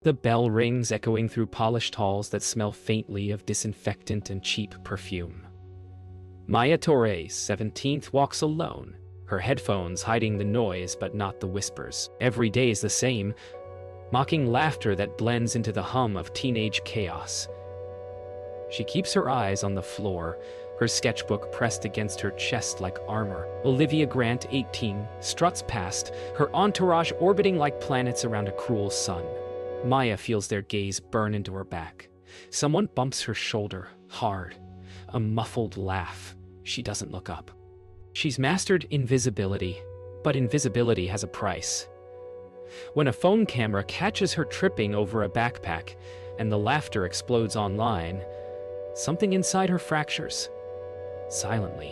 The bell rings, echoing through polished halls that smell faintly of disinfectant and cheap perfume. Maya Torres, 17th, walks alone, her headphones hiding the noise but not the whispers. Every day is the same, mocking laughter that blends into the hum of teenage chaos. She keeps her eyes on the floor, her sketchbook pressed against her chest like armor. Olivia Grant, 18, struts past, her entourage orbiting like planets around a cruel sun. Maya feels their gaze burn into her back. Someone bumps her shoulder, hard. A muffled laugh. She doesn't look up. She's mastered invisibility, but invisibility has a price. When a phone camera catches her tripping over a backpack and the laughter explodes online, something inside her fractures. Silently,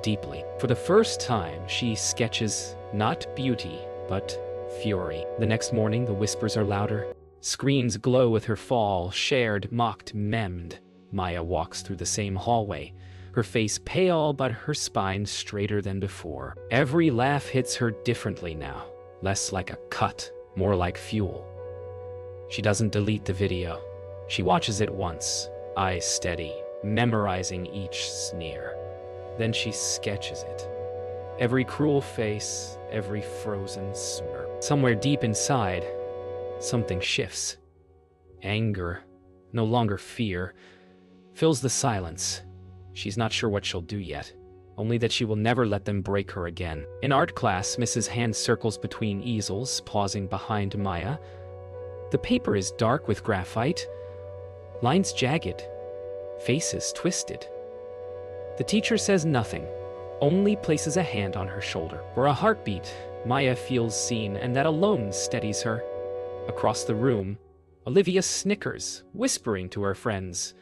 deeply. For the first time, she sketches not beauty, but fury. The next morning, the whispers are louder. Screens glow with her fall, shared, mocked, memed. Maya walks through the same hallway, her face pale but her spine straighter than before. Every laugh hits her differently now, less like a cut, more like fuel. She doesn't delete the video. She watches it once, eyes steady, memorizing each sneer. Then she sketches it. Every cruel face, every frozen smirk. Somewhere deep inside, something shifts. Anger, no longer fear, fills the silence. She's not sure what she'll do yet, only that she will never let them break her again. In art class, Mrs. Hand circles between easels, pausing behind Maya. The paper is dark with graphite, lines jagged, faces twisted. The teacher says nothing, only places a hand on her shoulder. For a heartbeat, Maya feels seen, and that alone steadies her. Across the room, Olivia snickers, whispering to her friends.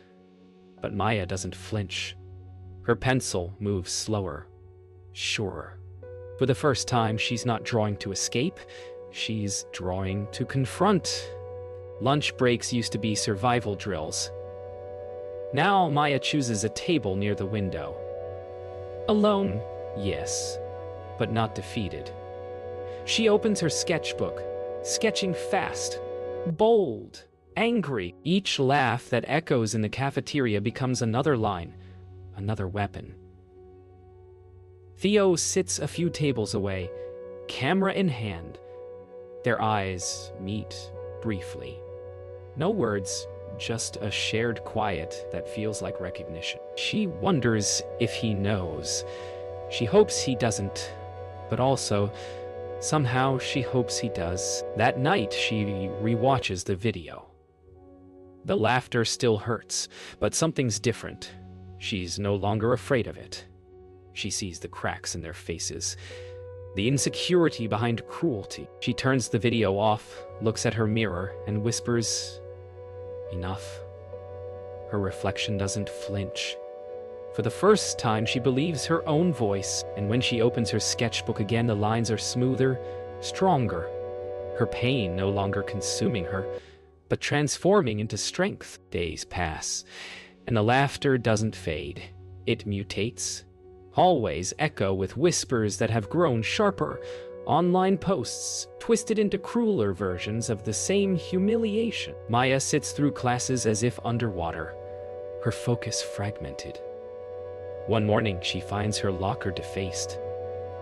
But Maya doesn't flinch. Her pencil moves slower, surer. For the first time, she's not drawing to escape, she's drawing to confront. Lunch breaks used to be survival drills. Now Maya chooses a table near the window. Alone, yes, but not defeated. She opens her sketchbook, sketching fast, bold, angry. Each laugh that echoes in the cafeteria becomes another line, another weapon. Theo sits a few tables away, camera in hand. Their eyes meet briefly. No words, just a shared quiet that feels like recognition. She wonders if he knows. She hopes he doesn't, but also, somehow she hopes he does. That night, she rewatches the video. The laughter still hurts, but something's different. She's no longer afraid of it. She sees the cracks in their faces, the insecurity behind cruelty. She turns the video off, looks at her mirror, and whispers, "Enough." Her reflection doesn't flinch. For the first time, she believes her own voice, and when she opens her sketchbook again, the lines are smoother, stronger. Her pain no longer consuming her, but transforming into strength. Days pass, and the laughter doesn't fade. It mutates. Hallways echo with whispers that have grown sharper. Online posts twisted into crueler versions of the same humiliation. Maya sits through classes as if underwater, her focus fragmented. One morning, she finds her locker defaced.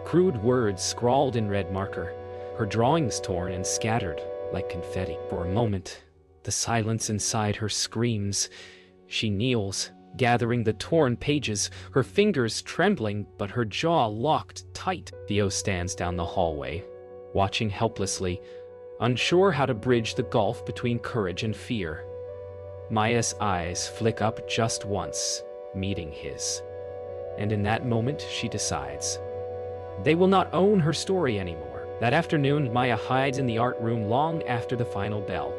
Crude words scrawled in red marker, her drawings torn and scattered like confetti. For a moment, the silence inside her screams. She kneels, gathering the torn pages, her fingers trembling, but her jaw locked tight. Theo stands down the hallway, watching helplessly, unsure how to bridge the gulf between courage and fear. Maya's eyes flick up just once, meeting his. And in that moment, she decides. They will not own her story anymore. That afternoon, Maya hides in the art room long after the final bell.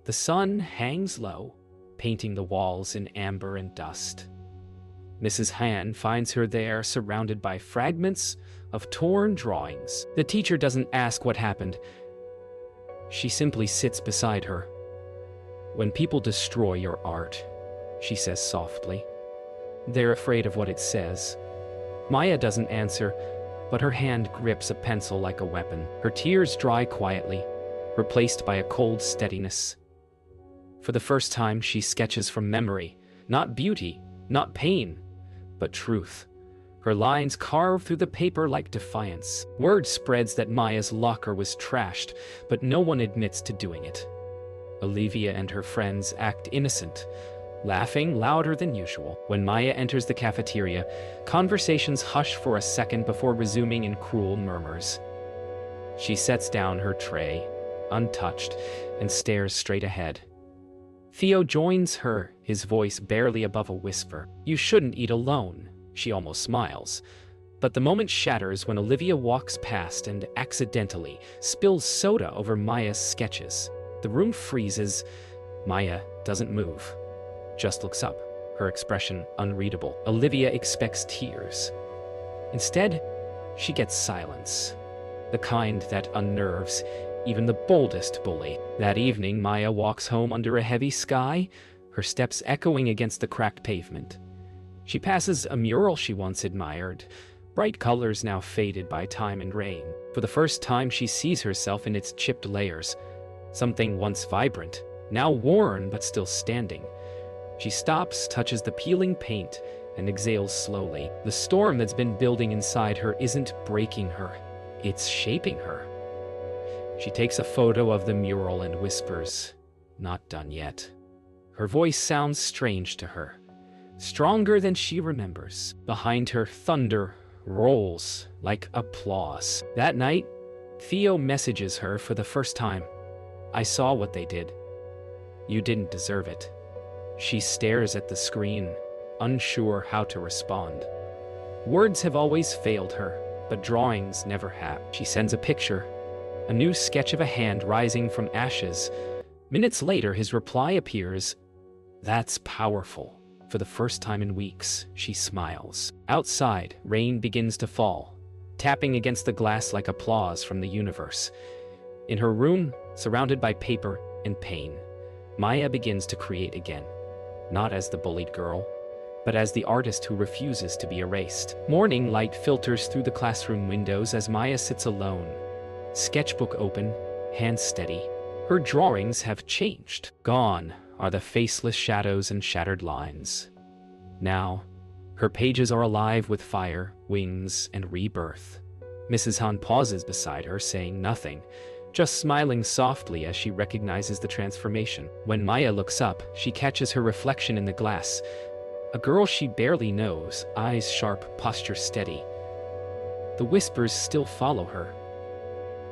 The sun hangs low, painting the walls in amber and dust. Mrs. Han finds her there, surrounded by fragments of torn drawings. The teacher doesn't ask what happened. She simply sits beside her. "When people destroy your art," she says softly, "they're afraid of what it says." Maya doesn't answer, but her hand grips a pencil like a weapon. Her tears dry quietly. replaced by a cold steadiness. For the first time, she sketches from memory, not beauty, not pain, but truth. Her lines carve through the paper like defiance. Word spreads that Maya's locker was trashed, but no one admits to doing it. Olivia and her friends act innocent, laughing louder than usual. When Maya enters the cafeteria, conversations hush for a second before resuming in cruel murmurs. She sets down her tray, untouched, and stares straight ahead. Theo joins her, his voice barely above a whisper. "You shouldn't eat alone." She almost smiles. But the moment shatters when Olivia walks past and accidentally spills soda over Maya's sketches. The room freezes. Maya doesn't move, just looks up, her expression unreadable. Olivia expects tears. Instead, she gets silence, the kind that unnerves even the boldest bully. That evening, Maya walks home under a heavy sky, her steps echoing against the cracked pavement. She passes a mural she once admired, bright colors now faded by time and rain. For the first time, she sees herself in its chipped layers, something once vibrant, now worn but still standing. She stops, touches the peeling paint, and exhales slowly. The storm that's been building inside her isn't breaking her, it's shaping her. She takes a photo of the mural and whispers, "Not done yet." Her voice sounds strange to her, stronger than she remembers. Behind her, thunder rolls like applause. That night, Theo messages her for the first time. "I saw what they did. You didn't deserve it." She stares at the screen, unsure how to respond. Words have always failed her, but drawings never have. She sends a picture, a new sketch of a hand rising from ashes. Minutes later, his reply appears. "That's powerful." For the first time in weeks, she smiles. Outside, rain begins to fall, tapping against the glass like applause from the universe. In her room, surrounded by paper and pain, Maya begins to create again, not as the bullied girl, but as the artist who refuses to be erased. Morning light filters through the classroom windows as Maya sits alone, sketchbook open, hands steady. Her drawings have changed. Gone are the faceless shadows and shattered lines. Now, her pages are alive with fire, wings, and rebirth. Mrs. Han pauses beside her, saying nothing, just smiling softly as she recognizes the transformation. When Maya looks up, she catches her reflection in the glass. A girl she barely knows, eyes sharp, posture steady. The whispers still follow her,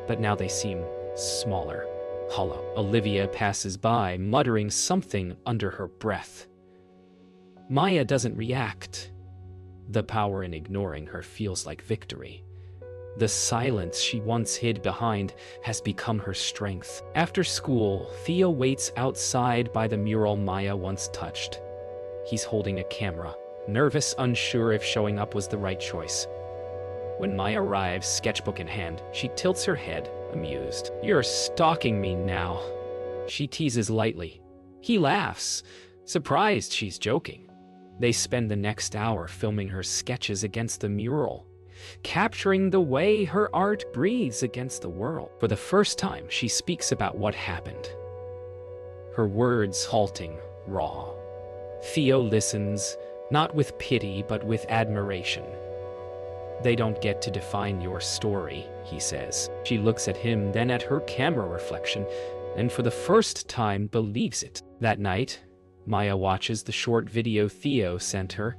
but now they seem smaller, hollow. Olivia passes by, muttering something under her breath. Maya doesn't react. The power in ignoring her feels like victory. The silence she once hid behind has become her strength. After school, Theo waits outside by the mural Maya once touched. He's holding a camera, nervous, unsure if showing up was the right choice. When Maya arrives, sketchbook in hand, she tilts her head, amused. "You're stalking me now," she teases lightly. He laughs, surprised she's joking. They spend the next hour filming her sketches against the mural, capturing the way her art breathes against the world. For the first time, she speaks about what happened, her words halting, raw. Theo listens, not with pity, but with admiration. "They don't get to define your story," he says. She looks at him, then at her camera reflection, and for the first time believes it. That night, Maya watches the short video Theo sent her,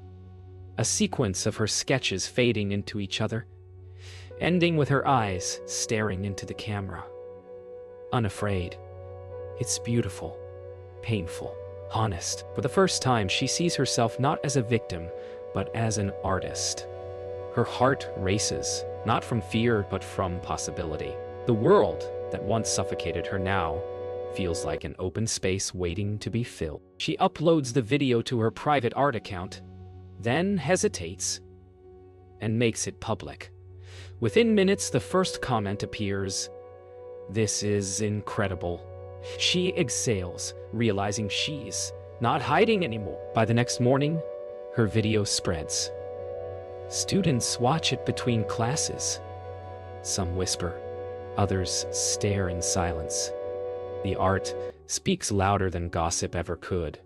a sequence of her sketches fading into each other, ending with her eyes staring into the camera. Unafraid. It's beautiful, painful, honest. For the first time, she sees herself not as a victim, but as an artist. Her heart races, not from fear, but from possibility. The world that once suffocated her now feels like an open space waiting to be filled. She uploads the video to her private art account, then hesitates and makes it public. Within minutes, the first comment appears. "This is incredible." She exhales, realizing she's not hiding anymore. By the next morning, her video spreads. Students watch it between classes. Some whisper, Others stare in silence. The art speaks louder than gossip ever could.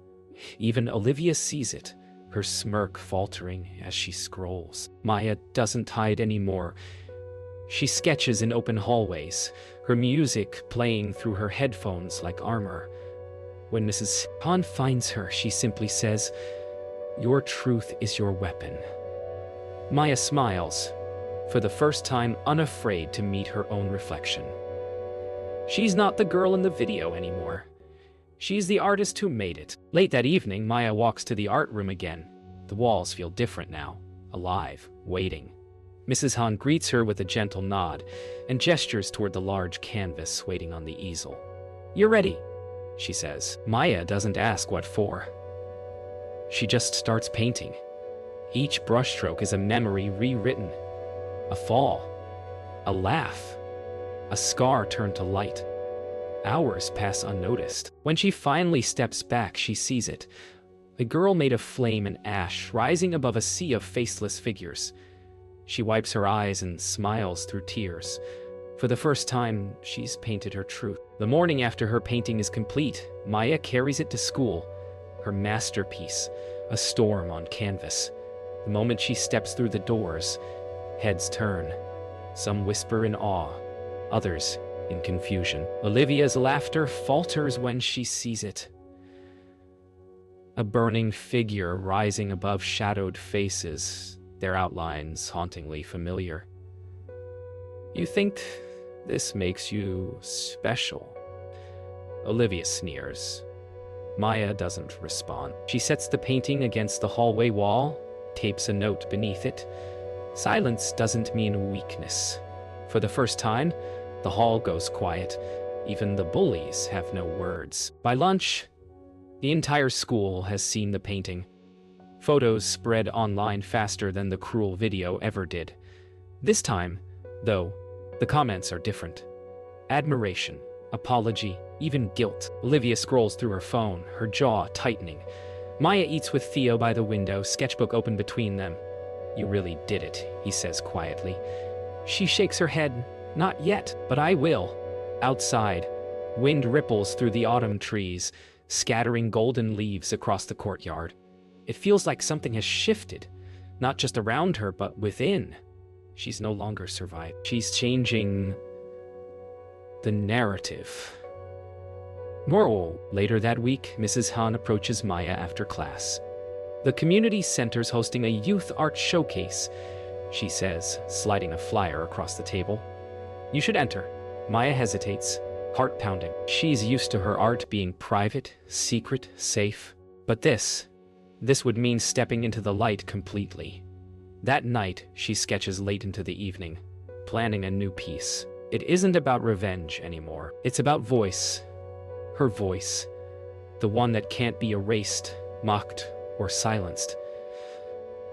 Even Olivia sees it, her smirk faltering as she scrolls. Maya doesn't hide anymore. She sketches in open hallways, her music playing through her headphones like armor. When Mrs. Han finds her, she simply says, "Your truth is your weapon." Maya smiles, for the first time unafraid to meet her own reflection. She's not the girl in the video anymore. She's the artist who made it. Late that evening, Maya walks to the art room again. The walls feel different now, alive, waiting. Mrs. Han greets her with a gentle nod and gestures toward the large canvas waiting on the easel. "You're ready," she says. Maya doesn't ask what for. She just starts painting. Each brushstroke is a memory rewritten. A fall, a laugh, a scar turned to light. Hours pass unnoticed. When she finally steps back, she sees it. A girl made of flame and ash rising above a sea of faceless figures. She wipes her eyes and smiles through tears. For the first time, she's painted her truth. The morning after her painting is complete, Maya carries it to school. Her masterpiece, a storm on canvas. The moment she steps through the doors, heads turn. Some whisper in awe, others in confusion. Olivia's laughter falters when she sees it. A burning figure rising above shadowed faces, their outlines hauntingly familiar. "You think this makes you special?" Olivia sneers. Maya doesn't respond. She sets the painting against the hallway wall, tapes a note beneath it. Silence doesn't mean weakness. For the first time, the hall goes quiet. Even the bullies have no words. By lunch, the entire school has seen the painting. Photos spread online faster than the cruel video ever did. This time, though, the comments are different. Admiration, apology, even guilt. Olivia scrolls through her phone, her jaw tightening. Maya eats with Theo by the window, sketchbook open between them. "You really did it," he says quietly. She shakes her head. "Not yet, but I will." Outside, wind ripples through the autumn trees, scattering golden leaves across the courtyard. It feels like something has shifted, not just around her, but within. She's no longer survived. She's changing the narrative. Moral. Later that week, Mrs. Han approaches Maya after class. The community center's hosting a youth art showcase, she says, sliding a flyer across the table. "You should enter." Maya hesitates, heart pounding. She's used to her art being private, secret, safe. But this would mean stepping into the light completely. That night, she sketches late into the evening, planning a new piece. It isn't about revenge anymore. It's about voice. Her voice. The one that can't be erased, mocked, or silenced.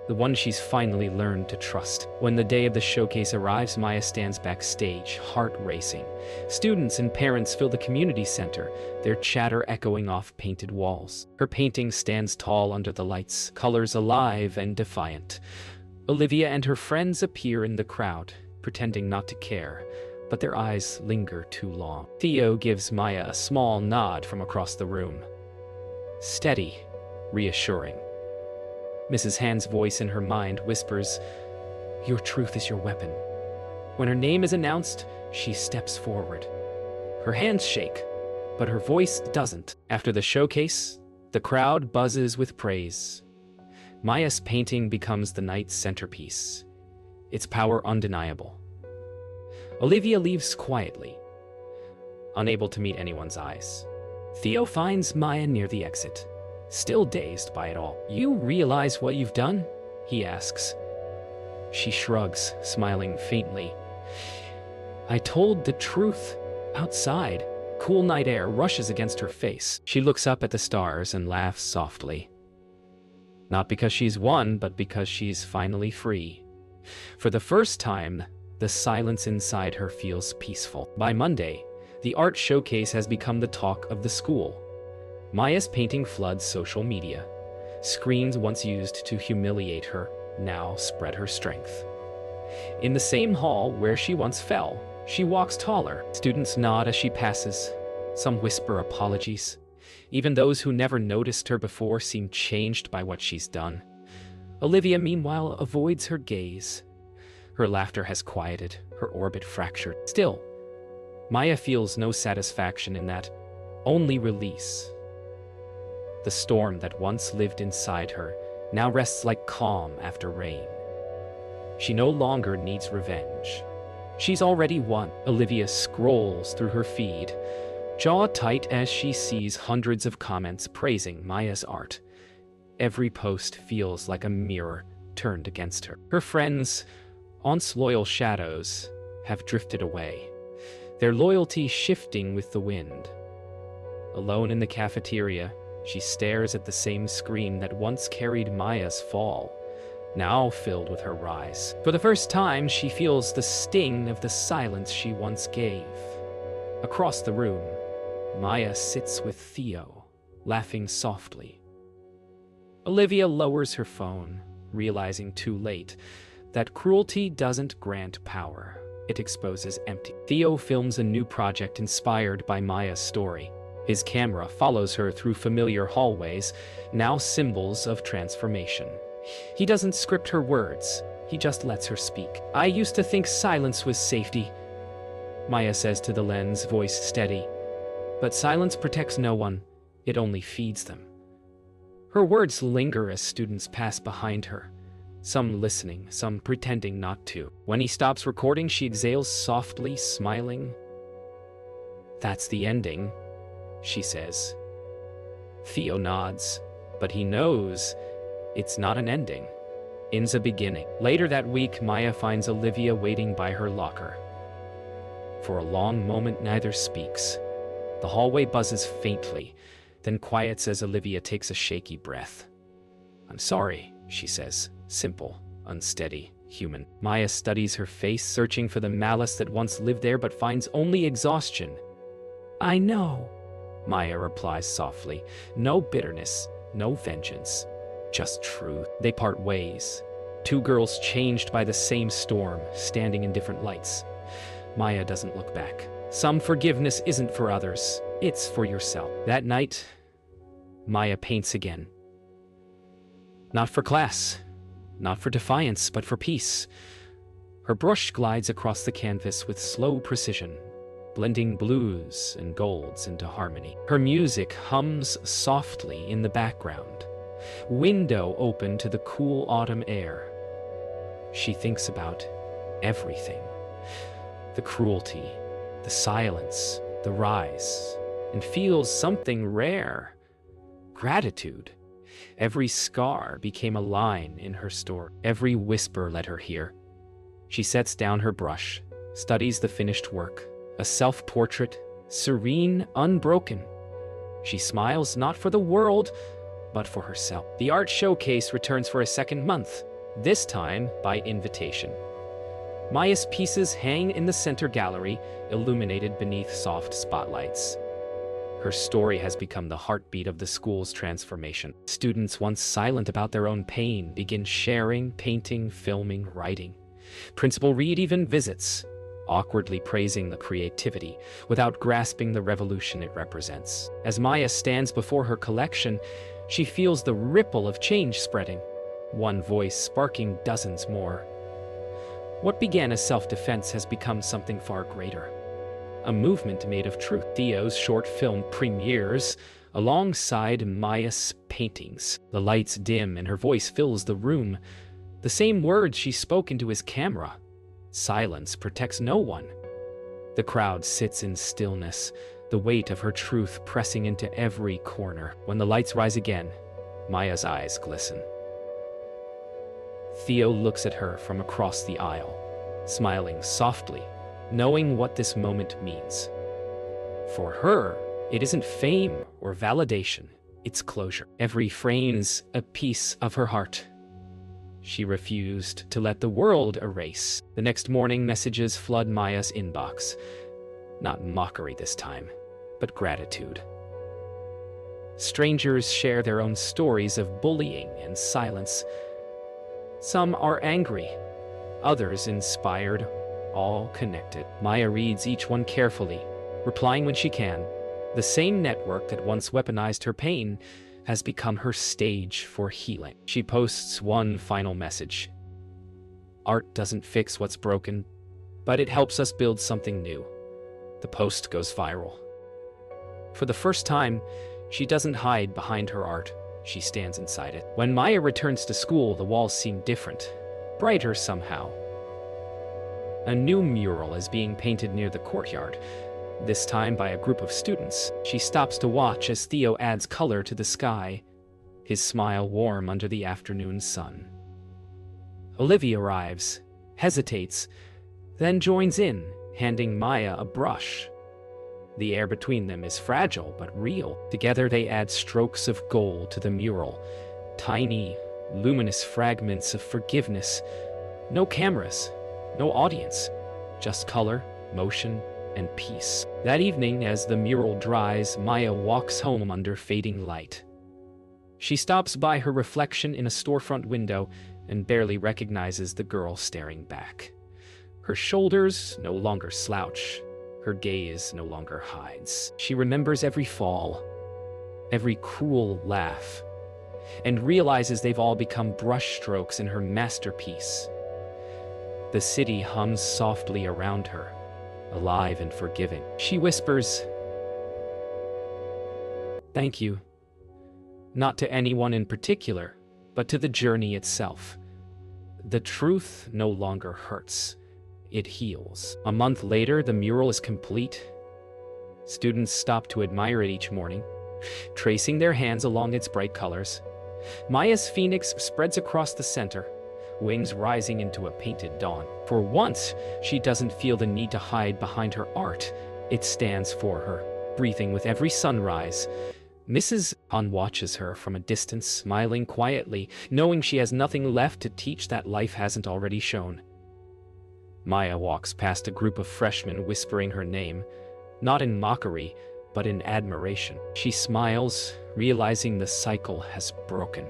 The one she's finally learned to trust. When the day of the showcase arrives, Maya stands backstage, heart racing. Students and parents fill the community center, their chatter echoing off painted walls. Her painting stands tall under the lights, colors alive and defiant. Olivia and her friends appear in the crowd, pretending not to care, but their eyes linger too long. Theo gives Maya a small nod from across the room. Steady, reassuring. Mrs. Han's voice in her mind whispers, "Your truth is your weapon." When her name is announced, she steps forward. Her hands shake, but her voice doesn't. After the showcase, the crowd buzzes with praise. Maya's painting becomes the night's centerpiece, its power undeniable. Olivia leaves quietly, unable to meet anyone's eyes. Theo finds Maya near the exit, still dazed by it all. "You realize what you've done?" he asks. She shrugs, smiling faintly. "I told the truth." Outside, cool night air rushes against her face. She looks up at the stars and laughs softly. Not because she's won, but because she's finally free. For the first time, the silence inside her feels peaceful. By Monday, the art showcase has become the talk of the school. Maya's painting floods social media. Screens once used to humiliate her now spread her strength. In the same hall where she once fell, She walks taller. Students nod as she passes. Some whisper apologies. Even those who never noticed her before seem changed by what she's done. Olivia, meanwhile, avoids her gaze. Her laughter has quieted, her orbit fractured. Still, Maya feels no satisfaction in that, only release. The storm that once lived inside her now rests like calm after rain. She no longer needs revenge. She's already won. Olivia scrolls through her feed, jaw tight as she sees hundreds of comments praising Maya's art. Every post feels like a mirror turned against her. Her friends, once loyal shadows, have drifted away, their loyalty shifting with the wind. Alone in the cafeteria, she stares at the same screen that once carried Maya's fall, now filled with her rise. For the first time, she feels the sting of the silence she once gave. Across the room, Maya sits with Theo, laughing softly. Olivia lowers her phone, realizing too late that cruelty doesn't grant power. It exposes empty. Theo films a new project inspired by Maya's story. His camera follows her through familiar hallways, now symbols of transformation. He doesn't script her words, he just lets her speak. I used to think silence was safety, Maya says to the lens, voice steady. But silence protects no one, it only feeds them. Her words linger as students pass behind her, some listening, some pretending not to. When he stops recording, she exhales softly, smiling. That's the ending, she says. Theo nods, but he knows it's not an ending. It's a beginning. Later that week, Maya finds Olivia waiting by her locker. For a long moment, neither speaks. The hallway buzzes faintly, then quiets as Olivia takes a shaky breath. I'm sorry, she says, simple, unsteady, human. Maya studies her face, searching for the malice that once lived there but finds only exhaustion. I know, Maya replies softly. No bitterness, no vengeance, just truth. They part ways. Two girls changed by the same storm, standing in different lights. Maya doesn't look back. Some forgiveness isn't for others, it's for yourself. That night, Maya paints again. Not for class, not for defiance, but for peace. Her brush glides across the canvas with slow precision, blending blues and golds into harmony. Her music hums softly in the background, window open to the cool autumn air. She thinks about everything. The cruelty, the silence, the rise, and feels something rare. Gratitude. Every scar became a line in her story. Every whisper let her hear. She sets down her brush, studies the finished work, a self-portrait, serene, unbroken. She smiles not for the world, but for herself. The art showcase returns for a second month, this time by invitation. Maya's pieces hang in the center gallery, illuminated beneath soft spotlights. Her story has become the heartbeat of the school's transformation. Students, once silent about their own pain, begin sharing, painting, filming, writing. Principal Reed even visits, awkwardly praising the creativity, without grasping the revolution it represents. As Maya stands before her collection, she feels the ripple of change spreading, one voice sparking dozens more. What began as self-defense has become something far greater. A movement made of truth. Theo's short film premieres alongside Maya's paintings. The lights dim and her voice fills the room. The same words she spoke into his camera. Silence protects no one. The crowd sits in stillness, the weight of her truth pressing into every corner. When the lights rise again, Maya's eyes glisten. Theo looks at her from across the aisle, smiling softly, knowing what this moment means. For her, it isn't fame or validation, it's closure. Every frame's a piece of her heart. She refused to let the world erase. The next morning, messages flood Maya's inbox. Not mockery this time, but gratitude. Strangers share their own stories of bullying and silence. Some are angry, others inspired, all connected. Maya reads each one carefully, replying when she can. The same network that once weaponized her pain has become her stage for healing. She posts one final message. Art doesn't fix what's broken, but it helps us build something new. The post goes viral. For the first time, she doesn't hide behind her art. She stands inside it. When Maya returns to school, the walls seem different, brighter somehow. A new mural is being painted near the courtyard, this time by a group of students. She stops to watch as Theo adds color to the sky, his smile warm under the afternoon sun. Olivia arrives, hesitates, then joins in, handing Maya a brush. The air between them is fragile but real. Together they add strokes of gold to the mural, tiny, luminous fragments of forgiveness. No cameras, no audience, just color, motion, and peace. That evening, as the mural dries, Maya walks home under fading light. She stops by her reflection in a storefront window and barely recognizes the girl staring back. Her shoulders no longer slouch. Her gaze no longer hides. She remembers every fall, every cruel laugh, and realizes they've all become brushstrokes in her masterpiece. The city hums softly around her, alive and forgiving. She whispers, "Thank you." Not to anyone in particular, but to the journey itself. The truth no longer hurts. It heals. A month later, the mural is complete. Students stop to admire it each morning, tracing their hands along its bright colors. Maya's phoenix spreads across the center, wings rising into a painted dawn. For once, she doesn't feel the need to hide behind her art. It stands for her, breathing with every sunrise. Mrs. Han watches her from a distance, smiling quietly, knowing she has nothing left to teach that life hasn't already shown. Maya walks past a group of freshmen whispering her name, not in mockery, but in admiration. She smiles, realizing the cycle has broken.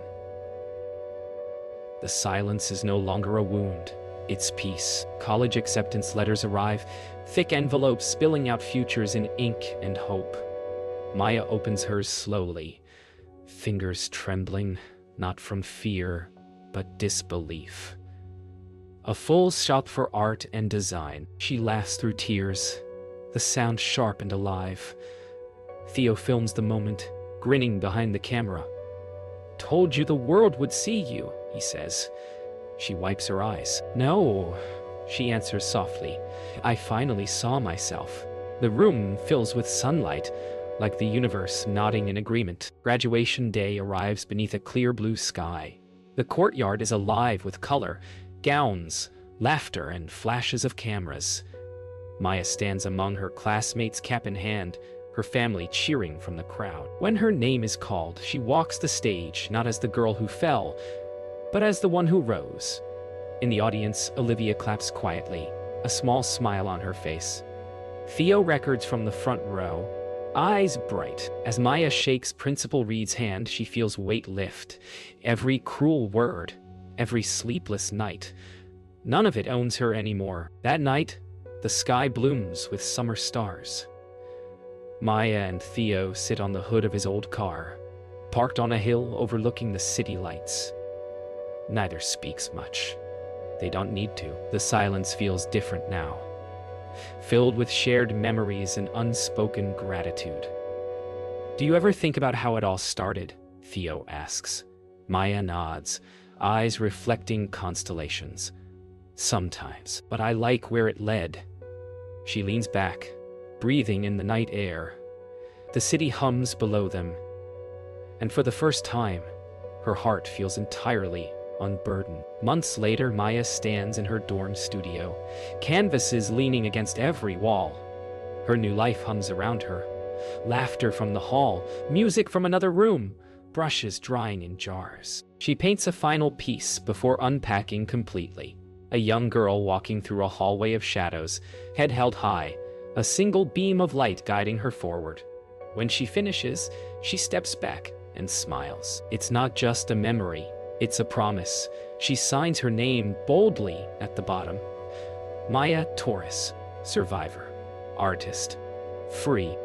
The silence is no longer a wound, it's peace. College acceptance letters arrive, thick envelopes spilling out futures in ink and hope. Maya opens hers slowly, fingers trembling, not from fear, but disbelief. A full shop for art and design. She laughs through tears, the sound sharp and alive. Theo films the moment, grinning behind the camera. "Told you the world would see you," he says. She wipes her eyes. "No," she answers softly. "I finally saw myself." The room fills with sunlight, like the universe nodding in agreement. Graduation day arrives beneath a clear blue sky. The courtyard is alive with color, gowns, laughter, and flashes of cameras. Maya stands among her classmates, cap in hand, her family cheering from the crowd. When her name is called, she walks the stage, not as the girl who fell, but as the one who rose. In the audience, Olivia claps quietly, a small smile on her face. Theo records from the front row, eyes bright. As Maya shakes Principal Reed's hand, she feels weight lift. Every cruel word, every sleepless night, none of it owns her anymore. That night, the sky blooms with summer stars. Maya and Theo sit on the hood of his old car, parked on a hill overlooking the city lights. Neither speaks much. They don't need to. The silence feels different now, filled with shared memories and unspoken gratitude. "Do you ever think about how it all started?" Theo asks. Maya nods, eyes reflecting constellations. "Sometimes, but I like where it led." She leans back, breathing in the night air. The city hums below them, and for the first time, her heart feels entirely unburdened. Months later, Maya stands in her dorm studio, canvases leaning against every wall. Her new life hums around her. Laughter from the hall, music from another room, brushes drying in jars. She paints a final piece before unpacking completely. A young girl walking through a hallway of shadows, head held high, a single beam of light guiding her forward. When she finishes, she steps back and smiles. It's not just a memory, it's a promise. She signs her name boldly at the bottom. Maya Torres, survivor, artist, free.